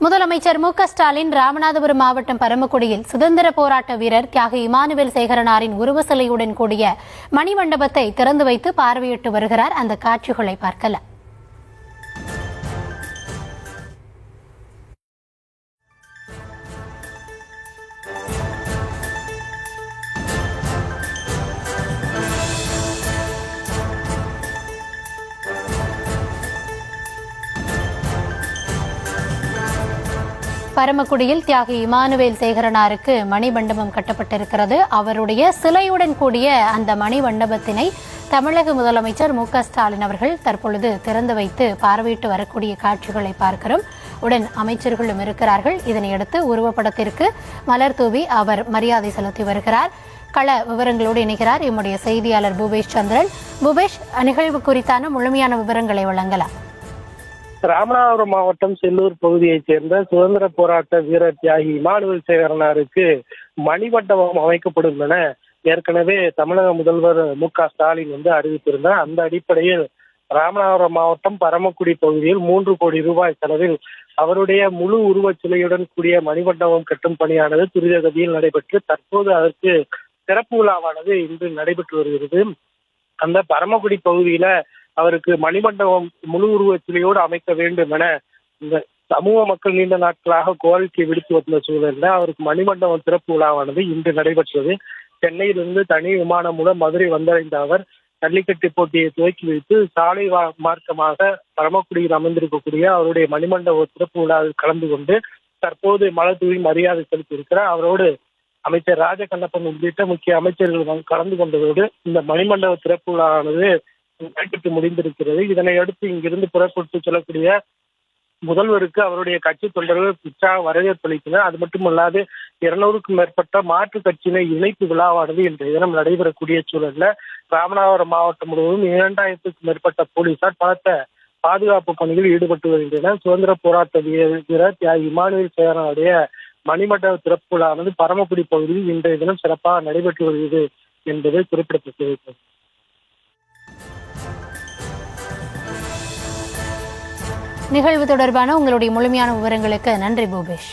முதலமைச்சர் மு.க.ஸ்டாலின் ராமநாதபுரம் மாவட்டம் பரமக்குடியில் சுதந்திர போராட்ட வீரர் தியாகி இமானுவேல் சேகரனாரின் உருவ சிலையுடன் கூடிய மணிமண்டபத்தை திறந்து வைத்து பார்வையிட்டு வருகிறார். அந்த காட்சிகளை பார்க்கலாம். பரமக்குடியில் தியாகி இமானுவேல் சேகரனாருக்கு மணிமண்டபம் கட்டப்பட்டிருக்கிறது. அவருடைய சிலையுடன் கூடிய அந்த மணிமண்டபத்தினை தமிழக முதலமைச்சர் மு.க.ஸ்டாலின் அவர்கள் தற்பொழுது திறந்து வைத்து பார்வையிட்டு வரக்கூடிய காட்சிகளை பார்க்கிறோம். உடன் அமைச்சர்களும் இருக்கிறார்கள். இதனையடுத்து உருவப்படத்திற்கு மலர் தூவி அவர் மரியாதை செலுத்தி வருகிறார். கள விவரங்களோடு இணைகிறார் எம்முடைய செய்தியாளர் பூபேஷ் சந்திரன். பூபேஷ், நிகழ்வு குறித்தான முழுமையான விவரங்களை வழங்கலாம். ராமநாதபுரம் மாவட்டம் செல்லூர் பகுதியைச் சேர்ந்த சுதந்திர போராட்ட வீரர் தியாகி இமானுவேல் சேகரனாருக்கு மணிமண்டபம் அமைக்கப்படும் என ஏற்கனவே தமிழக முதல்வர் மு.க.ஸ்டாலின் அறிவித்திருந்தார். அந்த அடிப்படையில் ராமநாதபுரம் மாவட்டம் பரமக்குடி பகுதியில் 3 கோடி ரூபாய் செலவில் அவருடைய முழு உருவச் சிலையுடன் கூடிய மணிமண்டபம் கட்டும் பணியானது துரிதகதியில் நடைபெற்று தற்போது அதற்கு சிறப்பு விழாவானது இன்று நடைபெற்று வருகிறது. அந்த பரமக்குடி பகுதியில அவருக்கு மணிமண்டபம் முழு உருவச் சிலையோடு அமைக்க வேண்டும் என இந்த சமூக மக்கள் நீண்ட நாட்களாக கோரிக்கை விடுத்து வந்த சூழலில் அவருக்கு மணிமண்டபம் திறப்பு விழாவானது இன்று நடைபெற்றது. சென்னையிலிருந்து தனி விமானம் மூலம் மதுரை வந்தடைந்த அவர் ஜல்லிக்கட்டு போட்டியை துவக்கி வைத்து சாலை மார்க்கமாக பரமக்குடியில் அமைந்திருக்கக்கூடிய அவருடைய மணிமண்டப திறப்பு விழாவில் கலந்து கொண்டு தற்போது மலர் தூவி மரியாதை செலுத்தியிருக்கிறார். அவரோடு அமைச்சர் ராஜகண்ணப்பன் உள்ளிட்ட முக்கிய அமைச்சர்கள் கலந்து கொண்டதோடு இந்த மணிமண்டப திறப்பு விழாவானது நடைபெற்று முடிந்திருக்கிறது. இதனை அடுத்து இங்கிருந்து புறப்பட்டு செல்லக்கூடிய முதல்வருக்கு அவருடைய கட்சி தொண்டர்கள் உற்சாக வரவேற்பு அளித்தனர். அது மட்டுமல்லாது 200க்கும் மேற்பட்ட மாற்றுக் கட்சியினை இணைப்பு விழாவானது இன்றைய தினம் நடைபெறக்கூடிய சூழல்ல ராமநாதபுரம் மாவட்டம் முழுவதும் 2000க்கும் மேற்பட்ட போலீசார் பலத்த பாதுகாப்பு பணியில் ஈடுபட்டு வருகின்றனர். சுதந்திர போராட்ட வீரர் தியாகி இமானுவேல் சேகரனுடைய மணிமண்டப திறப்பு விழாவானது பரமக்குடி பகுதியில் இன்றைய தினம் சிறப்பாக நடைபெற்று வருகிறது என்பது குறிப்பிடத்தக்கது. நிகழ்வு தொடர்பான உங்களுடைய முழுமையான விவரங்களுக்கு நன்றி பூபேஷ்.